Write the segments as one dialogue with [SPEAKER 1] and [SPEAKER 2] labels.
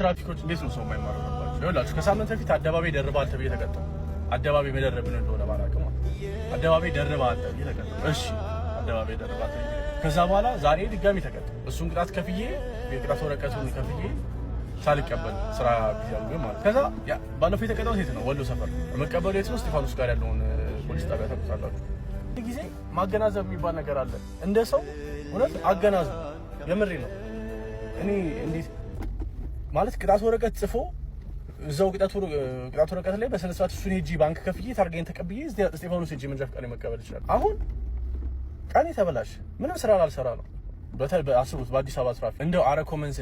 [SPEAKER 1] ትራፊኮች እንዴት ነው ሰው የማይማረርባቸው? ይኸውላችሁ ከሳምንት በፊት አደባባይ ደርባል ተብዬ ተቀጣሁ። አደባባይ መደረብ ምን እንደሆነ ባላውቅም አደባባይ ደርባል ተብዬ ተቀጣሁ። እሺ አደባባይ ደርባል ተብዬ ከዛ በኋላ ዛሬ ድጋሚ ተቀጣሁ። እሱን ቅጣት ከፍዬ የቅጣት ወረቀቱን ከፍዬ ሳልቀበል ስራ ቢያሉኝ ማለት ከዛ ባለፈው የተቀጣሁት የት ነው? ወሎ ሰፈር መቀበሉ የት ነው? እስጢፋኖስ ጋር ያለውን ፖሊስ ጣቢያ ታውቃላችሁ። ጊዜ ማገናዘብ የሚባል ነገር አለ። እንደ ሰው እውነት አገናዘብ። የምሬ ነው። እኔ እንዴት ማለት ቅጣት ወረቀት ጽፎ እዛው ቅጣት ወረቀት ላይ በስነ ስርዓት እሱን ሄጂ ባንክ ከፍዬ ታርገኝ ተቀብዬ እስጢፋኖስ ሄጂ መንጃ ፈቃድ መቀበል ይችላል። አሁን ቀኔ ተበላሽ። ምንም ስራ አልሰራ ነው። በአስቡት በአዲስ አበባ ትራፊክ እንደው አረ ኮመን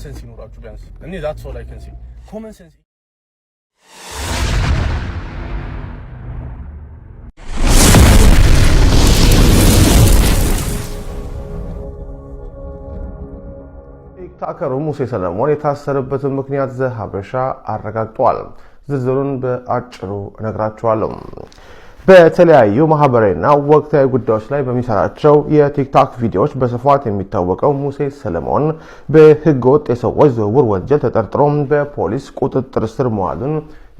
[SPEAKER 1] ሴንስ ይኖራችሁ ቢያንስ እኔ that's all I can see ኮመን ሴንስ
[SPEAKER 2] ቲክቶከሩ ሙሴ ሰለሞን የታሰረበትን ምክንያት ዘሀበሻ አረጋግጧል። ዝርዝሩን በአጭሩ እነግራችኋለሁ። በተለያዩ ማህበራዊና ወቅታዊ ጉዳዮች ላይ በሚሰራቸው የቲክቶክ ቪዲዮዎች በስፋት የሚታወቀው ሙሴ ሰለሞን በህገወጥ የሰዎች ዝውውር ወንጀል ተጠርጥሮ በፖሊስ ቁጥጥር ስር መዋሉን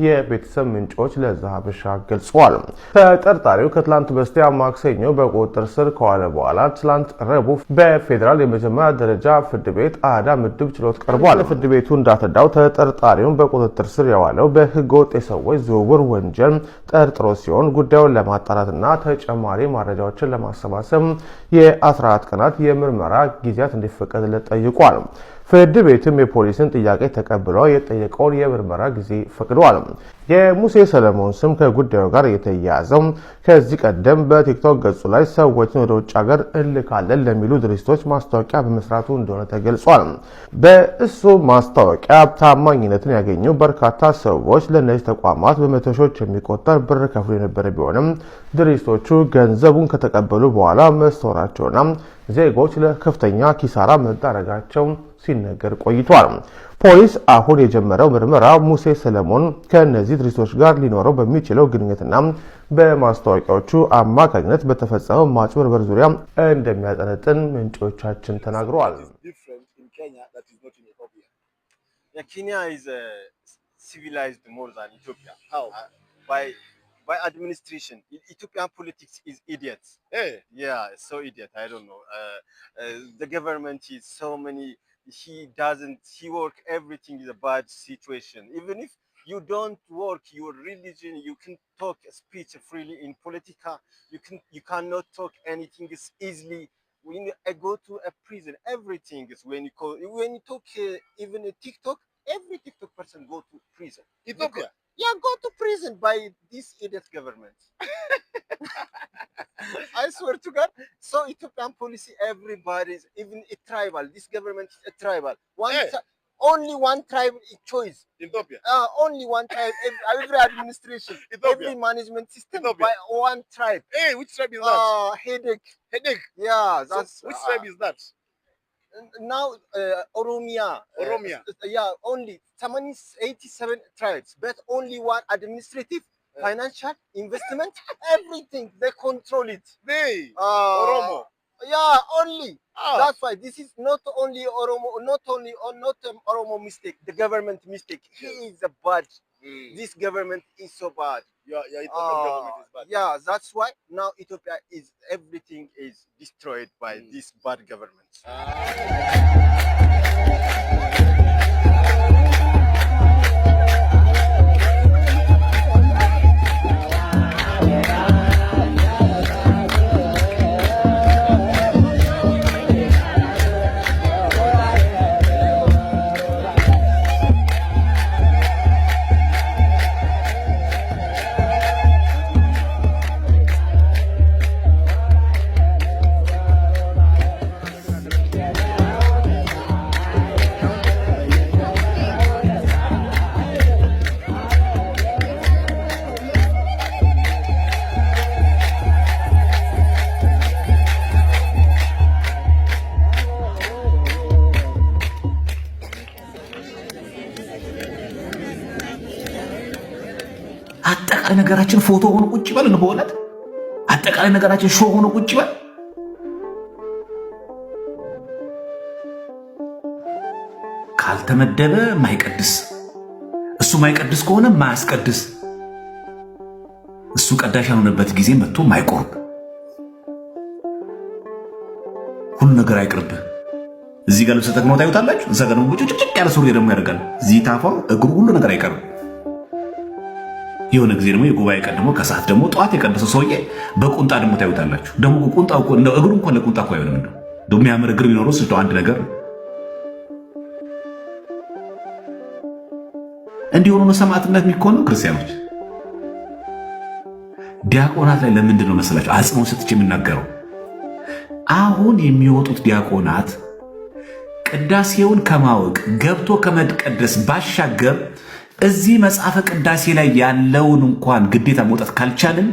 [SPEAKER 2] የቤተሰብ ምንጮች ለዘሀበሻ ገልጸዋል። ተጠርጣሪው ከትላንት በስቲያ ማክሰኞ በቁጥጥር ስር ከዋለ በኋላ ትላንት ረቡዕ በፌዴራል የመጀመሪያ ደረጃ ፍርድ ቤት አራዳ ምድብ ችሎት ቀርቧል። ፍርድ ቤቱ እንዳተዳው ተጠርጣሪውን በቁጥጥር ስር የዋለው በህገወጥ የሰዎች ዝውውር ወንጀል ጠርጥሮ ሲሆን ጉዳዩን ለማጣራትና ተጨማሪ መረጃዎችን ለማሰባሰብ የ14 ቀናት የምርመራ ጊዜያት እንዲፈቀድለት ጠይቋል። ፍርድ ቤቱም የፖሊስን ጥያቄ ተቀብሎ የጠየቀውን የምርመራ ጊዜ ፈቅዷል። የሙሴ ሰለሞን ስም ከጉዳዩ ጋር የተያያዘው ከዚህ ቀደም በቲክቶክ ገጹ ላይ ሰዎችን ወደ ውጭ ሀገር እንልካለን ለሚሉ ድርጅቶች ማስታወቂያ በመስራቱ እንደሆነ ተገልጿል። በእሱ ማስታወቂያ ታማኝነትን ያገኙ በርካታ ሰዎች ለእነዚህ ተቋማት በመቶ ሺዎች የሚቆጠር ብር ከፍሎ የነበረ ቢሆንም ድርጅቶቹ ገንዘቡን ከተቀበሉ በኋላ መስተዋራቸውና ዜጎች ለከፍተኛ ኪሳራ መዳረጋቸው ሲነገር ቆይቷል። ፖሊስ አሁን የጀመረው ምርመራ ሙሴ ሰለሞን ከነዚህ ድርጅቶች ጋር ሊኖረው በሚችለው ግንኙነትና በማስታወቂያዎቹ አማካኝነት በተፈጸመው ማጭበርበር ዙሪያ እንደሚያጠነጥን ምንጮቻችን ተናግረዋል።
[SPEAKER 3] Kenya is civilized more than Ethiopia. How? By administration. Ethiopian politics is idiots. Hey. Yeah, so idiot. I don't know. The government is so many. He work. Everything is a bad situation. Even if you don't work your religion, you can talk speech freely in politica. You cannot talk anything is easily. When I go to a prison, everything is when you talk even a TikTok, every TikTok person go to prison. Ethiopia. Yeah, go to prison by this idiot government. I swear to God. So Ethiopian policy, everybody's even a tribal. This government is a tribal. Only one tribe choice. Ethiopia. Only one tribe. Every administration, every management system Ethiopia. By one tribe. Hey, which tribe is that? Headache. Yeah, that's which tribe is that? Now Oromia. Yeah, only 87 tribes, but only one administrative, financial, investment, everything they control it. Oromo. Yeah, only. That's why this is not only Oromo, not Oromo mistake. The government mistake. He is a bad. This government is so bad. Ethiopian government is bad. Yeah, that's why now Ethiopia is everything is destroyed by this bad government.
[SPEAKER 4] አጠቃላይ ነገራችን ፎቶ ሆኖ ቁጭ በል ነው። በእውነት አጠቃላይ ነገራችን ሾው ሆኖ ቁጭ በል። ካልተመደበ ማይቀድስ እሱ ማይቀድስ ከሆነ ማያስቀድስ እሱ ቀዳሽ ያልሆነበት ጊዜ መጥቶ ማይቆርብ ሁሉ ነገር አይቅርብ። እዚህ ጋር ልብስ ተጠቅመው ታዩታላችሁ። እዛ ጋር ደግሞ ጭጭጭ ያለ ሱሪ ደግሞ ያደርጋል። እዚህ ታፋው እግሩ ሁሉ ነገር አይቀርም። የሆነ ጊዜ ደግሞ የጉባኤ ቀን ደግሞ ከሰዓት ደግሞ ጠዋት የቀደሰው ሰውዬ በቁንጣ ደግሞ ታዩታላችሁ። ደግሞ ቁንጣው እንደው እግሩ እንኳን ለቁንጣ እኮ አይሆንም። እንደው የሚያምር እግር ቢኖረው ስልቶ አንድ ነገር እንዲሆኑ ነው ሰማዕትነት የሚኮነው። ክርስቲያኖች ዲያቆናት ላይ ለምንድን ነው መሰላችሁ አጽንኦት ሰጥቼ የምናገረው? አሁን የሚወጡት ዲያቆናት ቅዳሴውን ከማወቅ ገብቶ ከመቀደስ ባሻገር እዚህ መጽሐፈ ቅዳሴ ላይ ያለውን እንኳን ግዴታ መውጣት ካልቻልን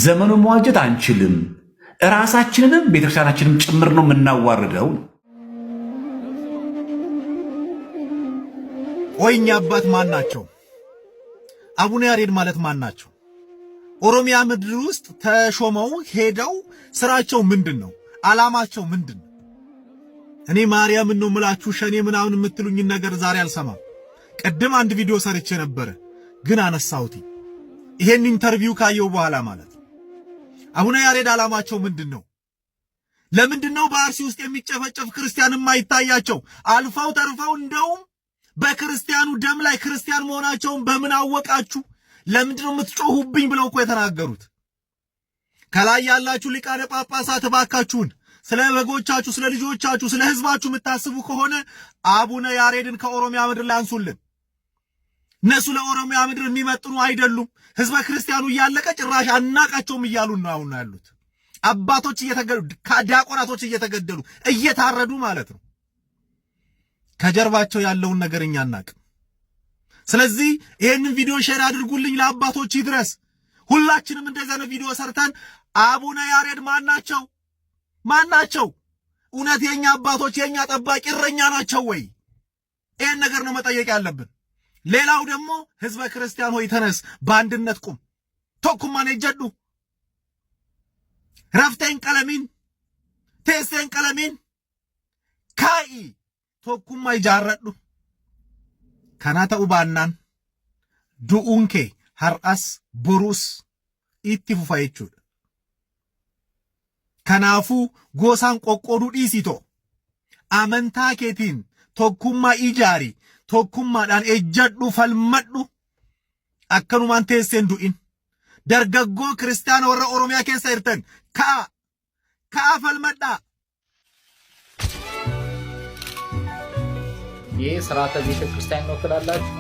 [SPEAKER 4] ዘመኑን መዋጀት አንችልም። ራሳችንንም ቤተክርስቲያናችንም ጭምር ነው የምናዋርደው።
[SPEAKER 5] ወይኛ አባት ማን ናቸው? አቡነ ያሬድ ማለት ማን ናቸው? ኦሮሚያ ምድር ውስጥ ተሾመው ሄደው ስራቸው ምንድነው? ዓላማቸው ምንድነው? እኔ ማርያምን ነው ምላችሁ ሸኔ ምናምን የምትሉኝ ነገር ዛሬ አልሰማም። ቀደም አንድ ቪዲዮ ሰርቼ ነበር ግን አነሳሁት። ይሄን ኢንተርቪው ካየው በኋላ ማለት አቡነ ያሬድ ዓላማቸው ምንድነው? ለምንድነው በአርሲ ውስጥ የሚጨፈጨፍ ክርስቲያን የማይታያቸው? አልፈው ተርፈው እንደውም በክርስቲያኑ ደም ላይ ክርስቲያን መሆናቸውን በምን አወቃችሁ? ለምንድነው የምትጮሁብኝ ብለው እኮ የተናገሩት። ከላይ ያላችሁ ሊቃነ ጳጳሳት እባካችሁን ስለ በጎቻችሁ፣ ስለ ልጆቻችሁ፣ ስለ ህዝባችሁ የምታስቡ ከሆነ አቡነ ያሬድን ከኦሮሚያ ምድር ላይ አንሱልን። እነሱ ለኦሮሚያ ምድር የሚመጥኑ አይደሉም። ህዝበ ክርስቲያኑ እያለቀ ጭራሽ አናቃቸውም እያሉ ነው አሁን ያሉት። አባቶች እየተገደሉ፣ ዲያቆናቶች እየተገደሉ እየታረዱ ማለት ነው። ከጀርባቸው ያለውን ነገር እኛ አናቅም። ስለዚህ ይሄንን ቪዲዮ ሼር አድርጉልኝ፣ ለአባቶች ይድረስ። ሁላችንም እንደዛ ነው ቪዲዮ ሰርተን አቡነ ያሬድ ማናቸው? ማናቸው? እውነት የኛ አባቶች የኛ ጠባቂ እረኛ ናቸው ወይ? ይሄን ነገር ነው መጠየቅ ያለብን። ሌላው ደግሞ ህዝበ ክርስቲያን ሆይ ተነስ፣ በአንድነት ቁም። ቶኩማን ጀዱ ረፍቴን ቀለሚን ቴስቴን ቀለሚን ካኢ ቶኩማ ይጃረዱ ከናተ ኡባናን ዱኡንኬ har'as burus itti fufa jechuudha. Kanaafuu gosaan qoqqooduu dhiisito amantaa keetiin tokkummaa ijaari, tokkummaadhaan ejjadhu, falmadhu, akkanumaan teesseen du'in. Dargaggoo kiristaana warra Oromiyaa keessa jirtan ka'a falmadhaa.
[SPEAKER 6] ይህ ስርዓተ ቤተ ክርስቲያን ነው ትላላችሁ?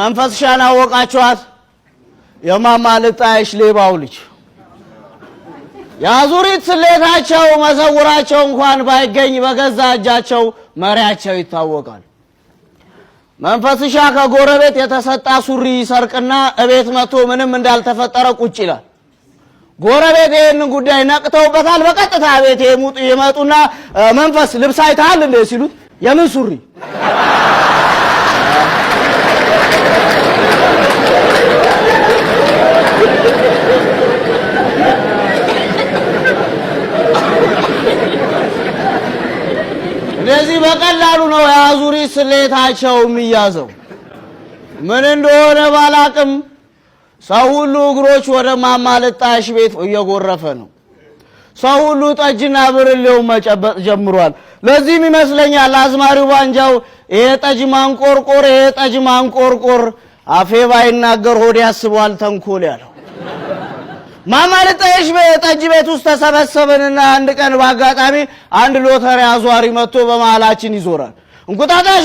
[SPEAKER 7] መንፈስሻን አወቃችኋት? የማማልጣሽ ሌባው ልጅ ያዙሪት ስሌታቸው መሰውራቸው እንኳን ባይገኝ በገዛ እጃቸው መሪያቸው ይታወቃል። መንፈስሻ ከጎረቤት የተሰጣ ሱሪ ሰርቅና እቤት መጥቶ ምንም እንዳልተፈጠረ ቁጭ ይላል። ጎረቤት ይሄን ጉዳይ ነቅተውበታል። በቀጥታ ቤት ይመጡና መንፈስ ልብስ አይተሃል እንደ ሲሉት የምን ሱሪ በአዙሪት ስሌታቸው የሚያዘው ምን እንደሆነ ባላቅም ሰው ሁሉ እግሮች ወደ ማማለጣሽ ቤት እየጎረፈ ነው። ሰው ሁሉ ጠጅና ብርሌው መጨበጥ ጀምሯል። ለዚህም ይመስለኛል አዝማሪው ባንጃው ይሄ ጠጅ ማንቆርቆር አፌ ባይናገር ሆድ ያስቧል ተንኮል ያለው። ማማለጣሽ ጠጅ ቤት ውስጥ ተሰበሰብንና አንድ ቀን በአጋጣሚ አንድ ሎተሪ አዟሪ መጥቶ በመሃላችን ይዞራል። እንቁጣጣሽ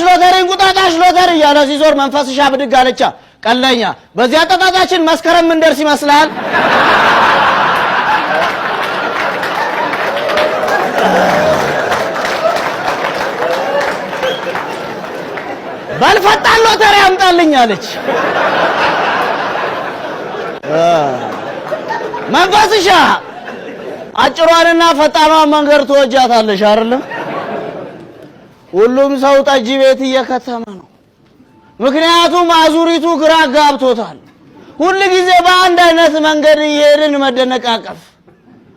[SPEAKER 7] ሎተሪ እያለ ሲዞር መንፈስሻ ብድግ አለቻ። ቀለኛ በዚያ አጠጣጣችን መስከረም ምን ደርስ ይመስላል? ባልፈጣን ሎተሪ አምጣልኝ አለች። መንፈስሻ አጭሯንና ፈጣኗን መንገድ ተወጃታለሽ አይደለም? ሁሉም ሰው ጠጅ ቤት እየከተመ ነው። ምክንያቱም አዙሪቱ ግራ ጋብቶታል። ሁሉ ጊዜ በአንድ አይነት መንገድ እየሄድን መደነቃቀፍ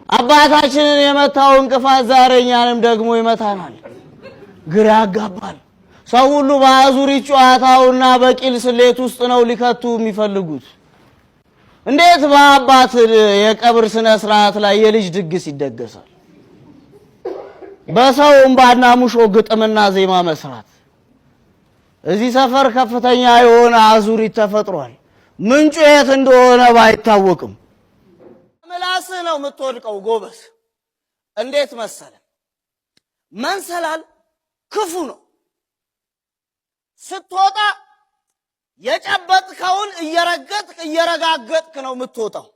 [SPEAKER 7] አባታችንን የመታው እንቅፋት ዛሬ እኛንም ደግሞ ይመታናል። ግራ ያጋባል። ሰው ሁሉ በአዙሪት ጨዋታውና በቂል ስሌት ውስጥ ነው ሊከቱ የሚፈልጉት። እንዴት በአባት የቀብር ስነ ስርዓት ላይ የልጅ ድግስ ይደገሳል? በሰው እንባና ሙሾ ግጥምና ዜማ መስራት። እዚህ ሰፈር ከፍተኛ የሆነ አዙሪት ተፈጥሯል። ምንጩ የት እንደሆነ ባይታወቅም ምላስ ነው የምትወድቀው ጎበስ። እንዴት መሰለ? መንሰላል ክፉ ነው። ስትወጣ የጨበጥከውን እየረጋገጥክ ነው የምትወጣው።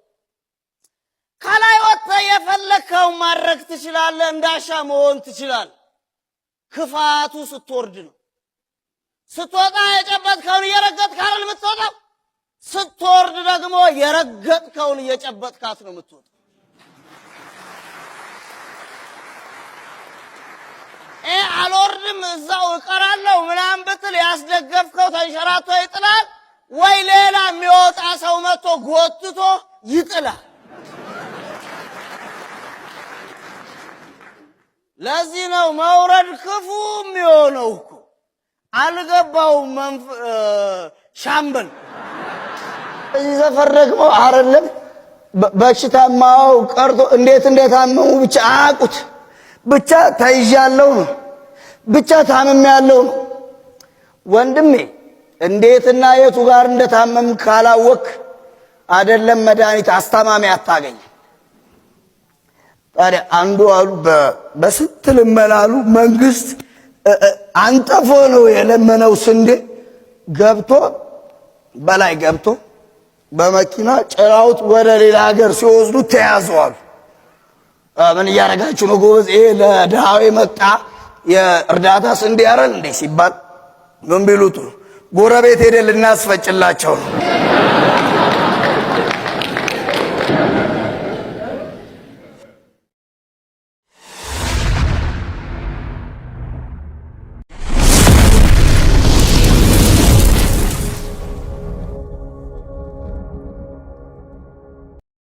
[SPEAKER 7] ከላይ ወጥተህ የፈለከውን ማድረግ ትችላለህ፣ እንዳሻ መሆን ትችላለህ። ክፋቱ ስትወርድ ነው። ስትወጣ የጨበጥከውን እየረገጥክ አይደል የምትወጣው? ስትወርድ ደግሞ የረገጥከውን እየጨበጥካት ነው የምትወጣው። አልወርድም እዛው እቀራለሁ ምናምን ብትል ያስደገፍከው ተንሸራቶ ይጥላል፣ ወይ ሌላ የሚወጣ ሰው መጥቶ ጎትቶ ይጥላል። ለዚህ ነው መውረድ ክፉ የሚሆነው እኮ። አልገባውም ሻምበል። እዚህ ሰፈር ደግሞ አይደለም በሽታማው ቀርቶ እንዴት እንደታመሙ ብቻ አያውቁት። ብቻ ተይዣለሁ ነው፣ ብቻ ታምሜያለሁ ነው። ወንድሜ እንዴትና የቱ ጋር እንደታመም ካላወቅ አይደለም መድኃኒት አስተማሚ አታገኝ። ታዲያ አንዱ አሉ በስትል መላሉ መንግስት አንጠፎ ነው የለመነው ስንዴ በላይ ገብቶ በመኪና ጭራውት ወደ ሌላ ሀገር ሲወስዱ ተያዘዋል። ምን እያረጋችሁ ነው ጎበዝ? ይሄ ለድሃው የመጣ የእርዳታ ስንዴ አይደል እንዴ ሲባል ምን ቢሉት ጎረቤት ሄደን ልናስፈጭላቸው ነው።